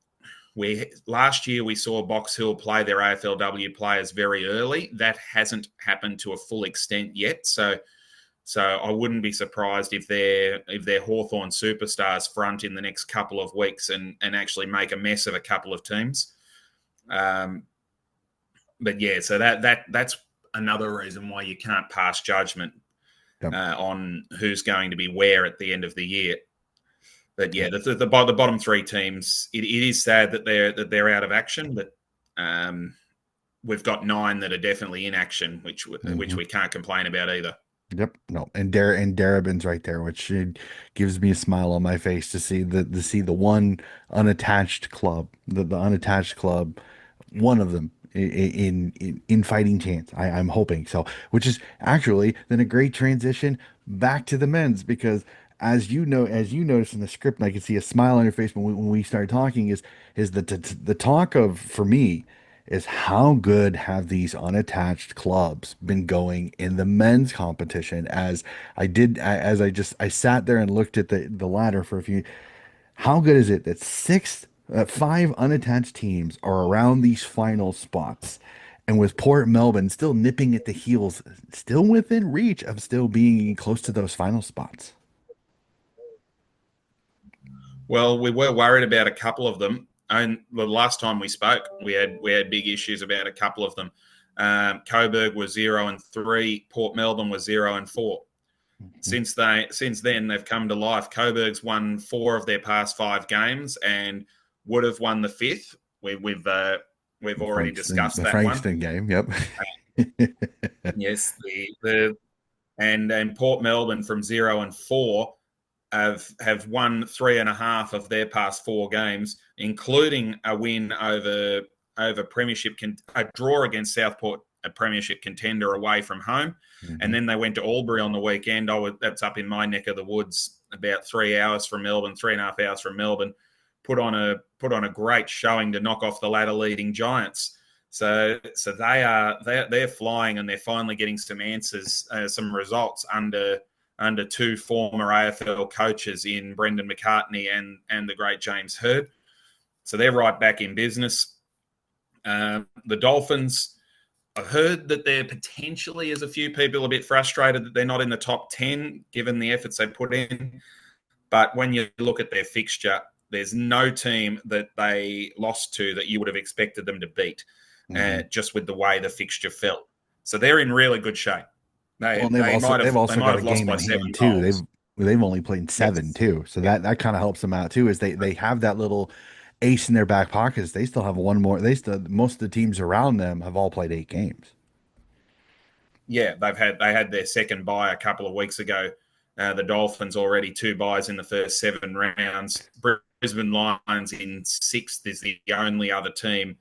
we last year we saw Box Hill play their AFLW players very early. That hasn't happened to a full extent yet. So I wouldn't be surprised if their Hawthorn superstars front in the next couple of weeks and actually make a mess of a couple of teams. Um, but yeah, so that's another reason why you can't pass judgment Yep. on who's going to be where at the end of the year. But yeah, Yep. the bottom three teams, it is sad that they're out of action, but um, we've got 9 that are definitely in action, which Hmm. we can't complain about either. Yep. No. And Darabin's right there, which gives me a smile on my face to see the one unattached club, the unattached club, one of them in fighting chance. I'm hoping so, which is actually then a great transition back to the men's because as you noticed in the script, and I can see a smile on your face when we started talking, is the talk of for me is how good have these unattached clubs been going in the men's competition as I sat there and looked at the ladder for a few. How good is it that five unattached teams are around these final spots, and with Port Melbourne still nipping at the heels, still within reach of still being close to those final spots? Well, we were worried about a couple of them, and the last time we spoke, we had big issues about a couple of them. Coburg was 0-3, Port Melbourne was 0-4. Mhm. Since then they've come to life. Coburg's won 4 of their past 5 games and would have won the fifth. We've already discussed The that one. Frankston game. Yep. Yes, the and Port Melbourne from 0-4 have won 3.5 of their past 4 games, including a win over a draw against Southport, a premiership contender away from home, and Mhm. then they went to Albury on the weekend. That's up in my neck of the woods, about 3 hours from Melbourne, 3.5 hours from Melbourne. put on a great showing to knock off the ladder leading Giants. So they're flying, and they're finally getting some answers, some results under two former AFL coaches in Brendan McCartney and the great James Hird. So they're right back in business. The Dolphins, I've heard that they're potentially, as a few people, a bit frustrated that they're not in the top 10 given the efforts they put in. But when you look at their fixture, there's no team that they lost to that you would have expected them to beat, Mm-hmm. just with the way the fixture fell. So they're in really good shape. Well, They and they might they've have they also might got a have lost game by in seven hand too. goals. They've only played seven Yes. too, so Yeah. that kind of helps them out too. Is they have that little ace in their back pockets. They still have one more. They still most of the teams around them have all played 8 games. Yeah, they had their second bye a couple of weeks ago. The Dolphins already 2 byes in the first 7 rounds. Brisbane Lions in sixth is the only other team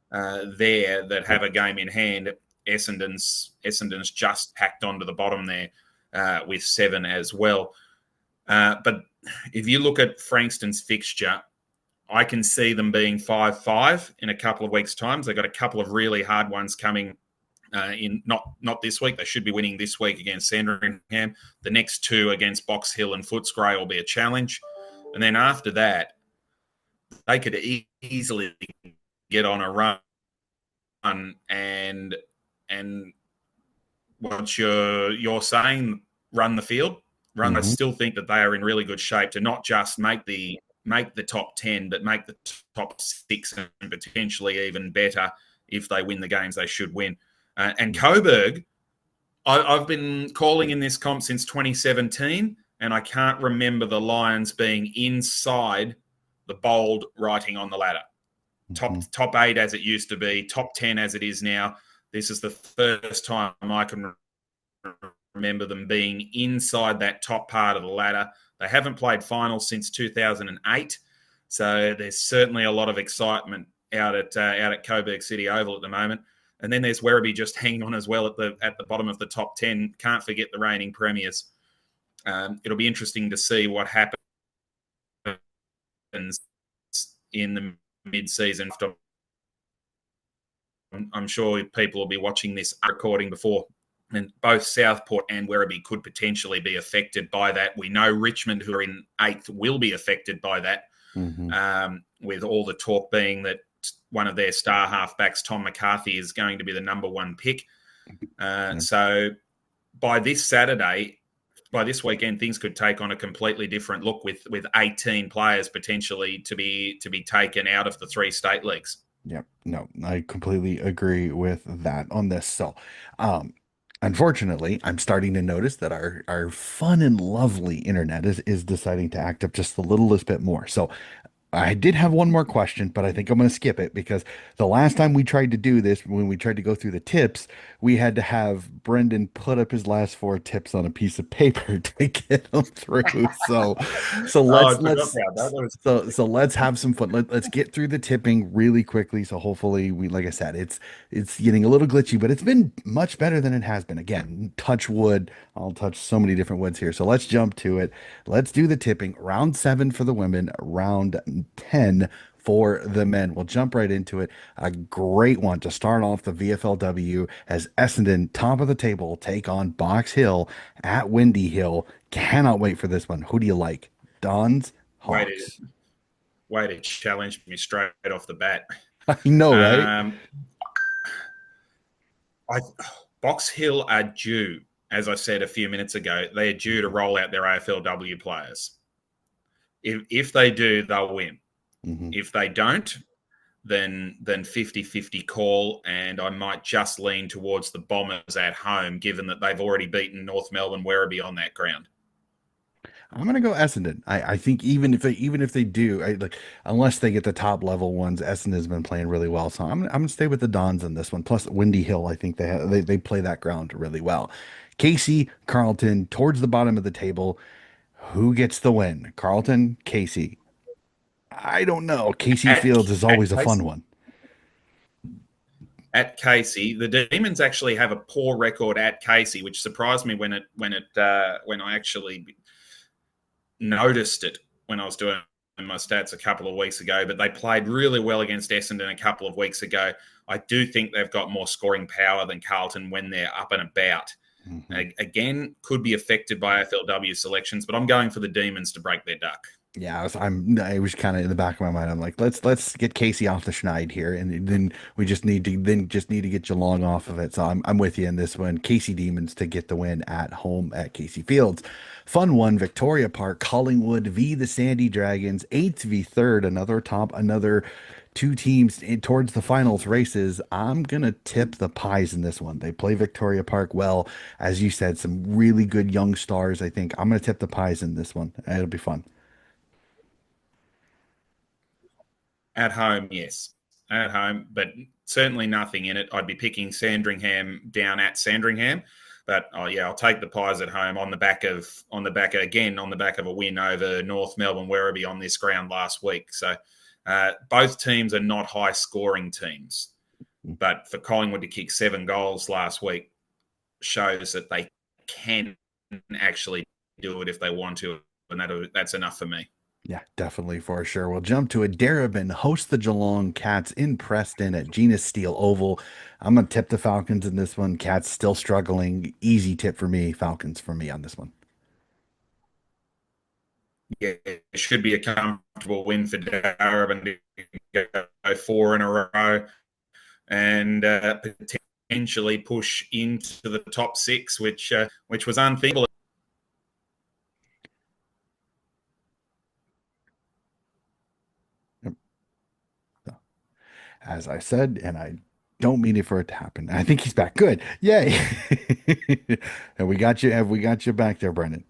there that have a game in hand. Essendon's just packed onto the bottom there with 7 as well. But if you look at Frankston's fixture, I can see them being 5-5 in a couple of weeks' time. They've got a couple of really hard ones coming in not this week. They should be winning this week against Sandringham. The next 2 against Box Hill and Footscray will be a challenge. And then after that, they could easily get on a run and what you're saying, run the field. I Hmm. still think that they are in really good shape to not just make the top 10, but make the top 6 and potentially even better if they win the games they should win. And Coburg, I've been calling in this comp since 2017, and I can't remember the Lions being inside the bold writing on the ladder. Hmm. Top 8 as it used to be, top 10 as it is now. This is the first time I can remember them being inside that top part of the ladder. They haven't played finals since 2008, so there's certainly a lot of excitement out at Coburg City Oval at the moment. And then there's Werribee just hanging on as well at the bottom of the top 10. Can't forget the reigning premiers. It'll be interesting to see what happens in the mid-season. I'm sure people will be watching this recording before. And both Southport and Werribee could potentially be affected by that. We know Richmond, who are in 8th, will be affected by that, Hmm. with all the talk being that one of their star halfbacks, Tom McCarthy, is going to be the number 1 pick. Yeah. So by this weekend, things could take on a completely different look with 18 players potentially to be taken out of the 3 state leagues. Yep. No, I completely agree with that on this. So, um, unfortunately, I'm starting to notice that our fun and lovely internet is deciding to act up just a littlest bit more. So I did have one more question, but I think I'm going to skip it because the last time we tried to do this, when we tried to go through the tips, we had to have Brendan put up his last 4 tips on a piece of paper to get them through. So Oh, let's I forgot let's about that. That was so let's have some fun. Let's get through the tipping really quickly. So hopefully we, like I said, it's getting a little glitchy, but it's been much better than it has been. Again, touch wood. I'll touch so many different woods here. So let's jump to it. Let's do the tipping. Round 7 for the women, round 10 for the men. We'll jump right into it. A great one to start off the VFLW as Essendon, top of the table, take on Box Hill at Windy Hill. Cannot wait for this one. Who do you like? Dons, way to Hawks. challenge me straight off the bat. I know, right? Um, I Box Hill are due, as I said a few minutes ago, they are due to roll out their AFLW players. If they do, they'll win. Hmm. If they don't, then 50-50 call, and I might just lean towards the Bombers at home, given that they've already beaten North Melbourne Werribee on that ground. I'm gonna go Essendon. I think even if they do, unless they get the top level ones, Essendon's been playing really well. So I'm gonna stay with the Dons in this one. Plus Windy Hill, I think they play that ground really well. Casey, Carlton, towards the bottom of the table. Who gets the win? Carlton, Casey. I don't know. Casey At Fields is at always a fun Casey, one. the Demons actually have a poor record at Casey, which surprised me when I actually noticed it when I was doing my stats a couple of weeks ago, but they played really well against Essendon a couple of weeks ago. I do think they've got more scoring power than Carlton when they're up and about. Mm-hmm. Again, could be affected by AFLW selections, but I'm going for the Demons to break their duck. Yeah, I was kind of in the back of my mind. I'm like, let's get Casey off the schneid here, and then we just need to get Geelong off of it. So I'm with you in this one. Casey Demons to get the win at home at Casey Fields. Fun one, Victoria Park, Collingwood v the Sandy Dragons, 8th v 3rd, another two teams towards the finals races. I'm gonna tip the Pies in this one. They play Victoria Park well, as you said, some really good young stars. I think I'm gonna tip the Pies in this one. It'll be fun. At home, yes. At home, but certainly nothing in it. I'd be picking Sandringham down at Sandringham. But oh yeah, I'll take the Pies at home on the back of a win over North Melbourne Werribee on this ground last week. So both teams are not high scoring teams, but for Collingwood to kick 7 goals last week shows that they can actually do it if they want to, and that's enough for me. Yeah, definitely for sure. We'll jump to a Darabin, host the Geelong Cats in Preston at Genus Steel Oval. I'm going to tip the Falcons in this one. Cats still struggling. Easy tip for me. Falcons for me on this one. Yeah, it should be a comfortable win for Darabin to go 4 in a row and potentially push into the top 6, which was unthinkable. As I said, and I don't mean it for it to happen. I think he's back. Good. Yay. And we got you. Have we got you back there, Brendan?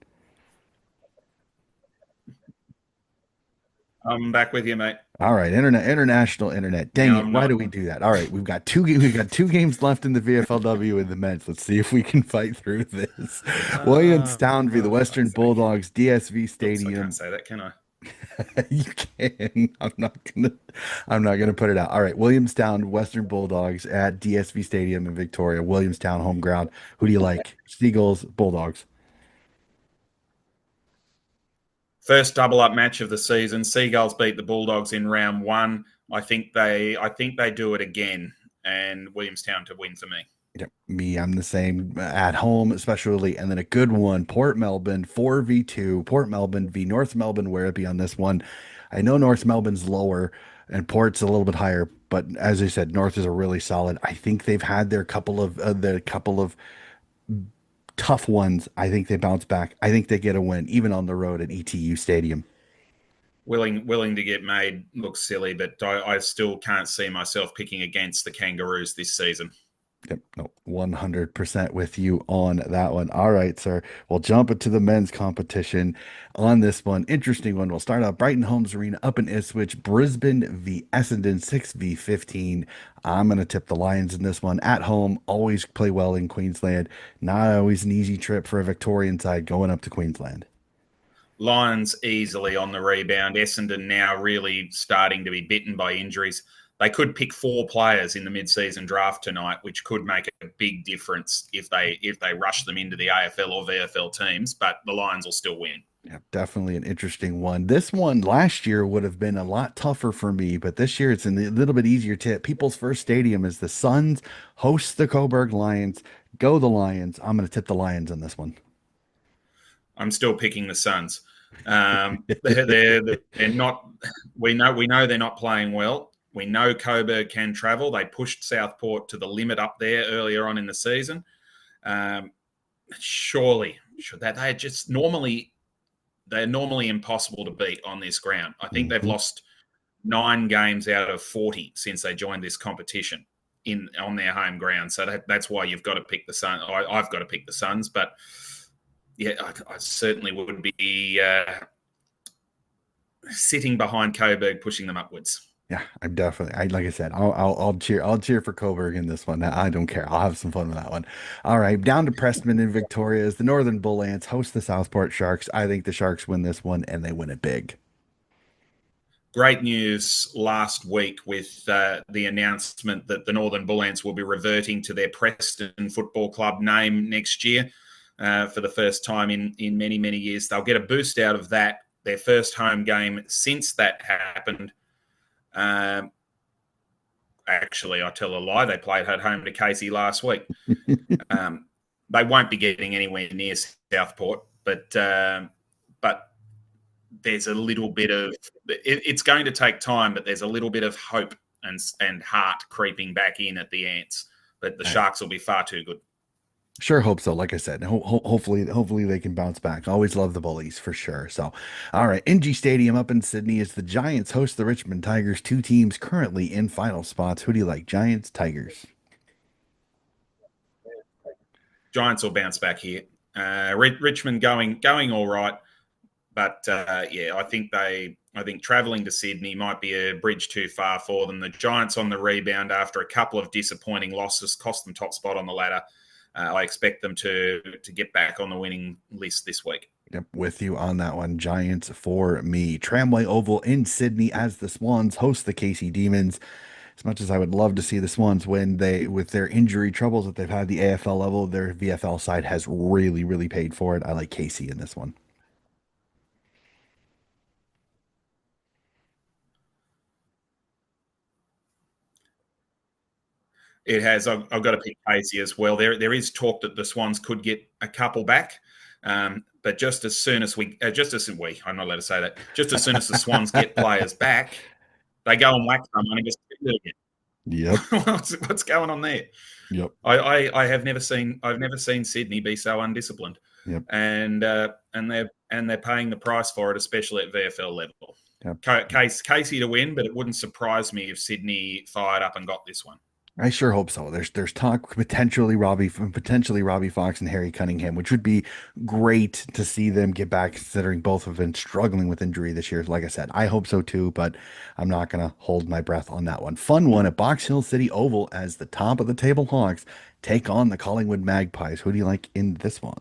I'm back with you, mate. All right, international internet. Dang Now it! I'm Why not. do we do that? All right, we've got two games left in the VFLW in the men's. Let's see if we can fight through this. Williamstown v the For Western fuck's sake. Bulldogs, DSV Oops, I can't Stadium. say that, can I? You can. I'm not gonna put it out. All right, Williamstown Western Bulldogs at DSV Stadium in Victoria. Williamstown home ground. Who do you like? Seagulls, Bulldogs. First double up match of the season. Seagulls beat the Bulldogs in round 1. I think they do it again, and Williamstown to win for me. Yep, me, I'm the same at home, especially, and then a good one. Port Melbourne 4v2. Port Melbourne v North Melbourne Werribee on this one. I know North Melbourne's lower and Port's a little bit higher, but as I said, North is a really solid. I think they've had their couple of tough ones. I think they bounce back. I think they get a win, even on the road at ETU Stadium. Willing to get made look silly, but I still can't see myself picking against the Kangaroos this season. Yep, no, 100% with you on that one. All right, sir. We'll jump into the men's competition on this one. Interesting one. We'll start out Brighton Homes Arena up in Ipswich, Brisbane v Essendon, 6v15. I'm going to tip the Lions in this one. At home, always play well in Queensland. Not always an easy trip for a Victorian side going up to Queensland. Lions easily on the rebound. Essendon now really starting to be bitten by injuries. They could pick 4 players in the mid-season draft tonight, which could make a big difference if they rush them into the AFL or VFL teams. But the Lions will still win. Yeah, definitely an interesting one. This one last year would have been a lot tougher for me, but this year it's a little bit easier to. People's first stadium is the Suns host the Coburg Lions. Go the Lions. I'm going to tip the Lions on this one. I'm still picking the Suns. They're not. We know they're not playing well. We know Coburg can travel. They pushed Southport to the limit up there earlier on in the season. Surely, should that they're normally impossible to beat on this ground. I think they've Mhm. lost 9 games out of 40 since they joined this competition on their home ground. So that's why you've got to pick the Suns. I've got to pick the Suns, but yeah, I certainly would be sitting behind Coburg, pushing them upwards. Yeah, I'm definitely. Like I said, I'll cheer for Coburg in this one. I don't care. I'll have some fun with that one. All right, down to Preston in Victoria as the Northern Bull Ants host the Southport Sharks. I think the Sharks win this one and they win it big. Great news last week with the announcement that the Northern Bull Ants will be reverting to their Preston Football Club name next year for the first time in many, many years. They'll get a boost out of that. their first home game since that happened. Um, Actually, I tell a lie. They played at home to Casey last week. Um, they won't be getting anywhere near Southport, but there's a little bit of it's going to take time, but there's a little bit of hope and heart creeping back in at the Ants. But the I Sharks will be far too good. sure hope so. Like I said, hopefully they can bounce back. Always love the bullies for sure. So, all right, NG Stadium up in Sydney is the Giants host the Richmond Tigers. Two teams currently in final spots. Who do you like, Giants, Tigers? Giants will bounce back here. Richmond going all right, but yeah, I think travelling to Sydney might be a bridge too far for them. The Giants on the rebound after a couple of disappointing losses cost them top spot on the ladder. I expect them to get back on the winning list this week. Yep, with you on that one. Giants for me. Tramway Oval in Sydney as the Swans host the KC Demons. As much as I would love to see the Swans win, they with their injury troubles that they've had the AFL level, their VFL side has really paid for it. I like KC in this one. It has. I've got to pick Casey as well. There is talk that the Swans could get a couple back, but just as soon as I'm not allowed to say that. Just as soon as the Swans get players back, they go and whack someone and just Yep, what's going on there? yep, I have never seen Sydney be so undisciplined, yep, and they're paying the price for it, especially at VFL level. yep. Casey to win, but it wouldn't surprise me if Sydney fired up and got this one. I sure hope so. There's talk potentially Robbie Fox and Harry Cunningham, which would be great to see them get back, considering both have been struggling with injury this year. Like I said, I hope so too, but I'm not gonna hold my breath on that one. Fun one at Box Hill City Oval as the top of the table Hawks take on the Collingwood Magpies. Who do you like in this one?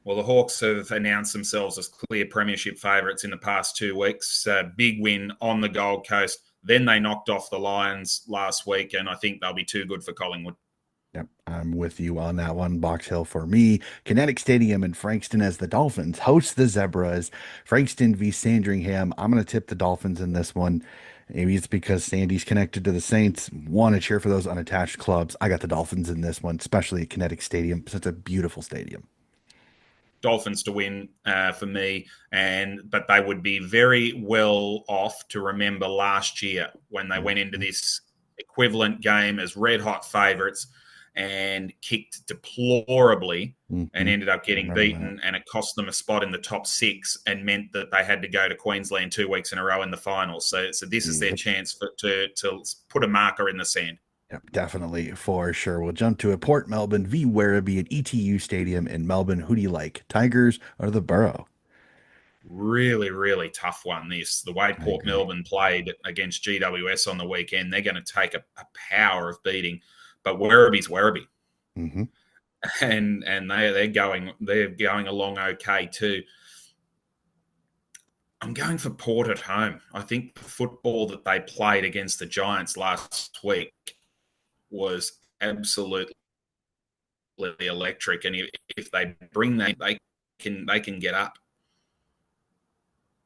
Well, the Hawks have announced themselves as clear premiership favourites in the past 2 weeks. Big win on the Gold Coast. Then they knocked off the Lions last week, and I think they'll be too good for Collingwood. Yep, I'm with you on that one. Box Hill for me. Kinetic Stadium in Frankston as the Dolphins host the Zebras. Frankston v Sandringham. I'm going to tip the Dolphins in this one. Maybe it's because Sandy's connected to the Saints. Want to cheer for those unattached clubs. I got the Dolphins in this one, especially at Kinetic Stadium. Such a beautiful stadium. Dolphins to win for me, but they would be very well off to remember last year when they went into Mhm. this equivalent game as red hot favourites and kicked deplorably and Mhm. ended up I getting remember that. beaten, and it cost them a spot in the top six and meant that they had to go to Queensland 2 weeks in a row in the finals. So this is their Yep. chance to put a marker in the sand. Yep, definitely for sure. We'll jump to a Port Melbourne v Werribee at ETU Stadium in Melbourne. Who do you like, Tigers or the Borough? Really tough one. The way I Port agree. Melbourne played against GWS on the weekend, they're going to take a power of beating. But Werribee's Werribee, Hmm. and they're going along okay too. I'm going for Port at home. I think the football that they played against the Giants last week was absolutely electric, and if they bring that, they can get up.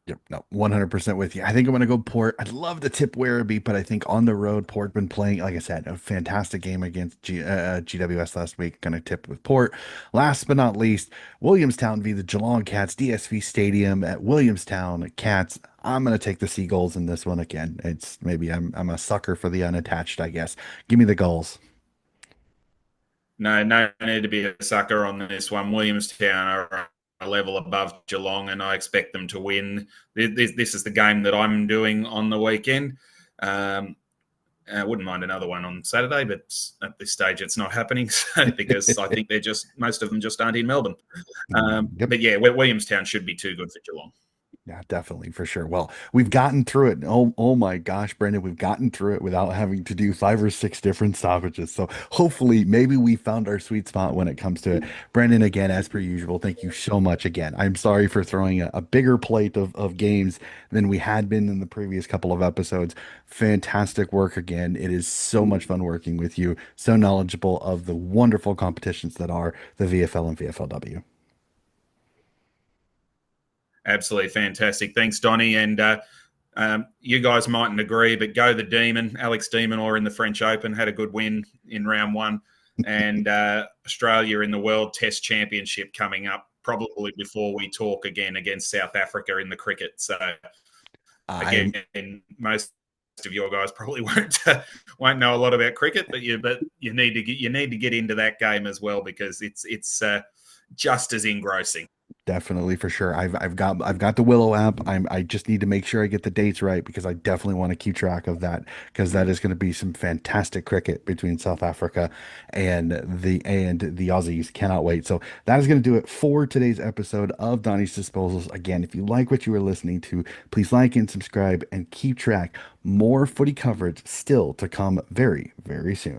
Yep, no, 100% with you. I think I'm going to go Port. I'd love to tip Werribee, but I think on the road, Port been playing, like I said, a fantastic game against GWS last week. Going to tip with Port. Last but not least, Williamstown v. the Geelong Cats, DSV Stadium at Williamstown Cats. I'm going to take the Seagulls in this one again. It's maybe I'm a sucker for the unattached, I guess. Give me the goals. No need to be a sucker on this one. Williamstown are a level above Geelong, and I expect them to win. This is the game that I'm doing on the weekend. Um, I wouldn't mind another one on Saturday, but at this stage, it's not happening because I think most of them just aren't in Melbourne. Yep. But yeah, Williamstown should be too good for Geelong. Yeah, definitely for sure. Well, we've gotten through it. Oh my gosh, Brendan, we've gotten through it without having to do 5 or 6 different stoppages. So hopefully, maybe we found our sweet spot when it comes to it. Brendan, again, as per usual, thank you so much again. I'm sorry for throwing a bigger plate of games than we had been in the previous couple of episodes. Fantastic work again. It is so much fun working with you. So knowledgeable of the wonderful competitions that are the VFL and VFLW. Absolutely fantastic. Thanks, Donny. And you guys mightn't agree, but go the Demon. Alex Demon, or in the French Open, had a good win in round one. And Australia in the World Test Championship coming up, probably before we talk again against South Africa in the cricket. So again, I'm most of your guys probably won't know a lot about cricket, but you need to get into that game as well, because it's just as engrossing. definitely for sure. I've got the Willow app. I just need to make sure I get the dates right because I definitely want to keep track of that because that is going to be some fantastic cricket between South Africa and the Aussies. Cannot wait. So that is going to do it for today's episode of Donnie's Disposals. Again, if you like what you were listening to, please like and subscribe and keep track. More footy coverage still to come very, very soon.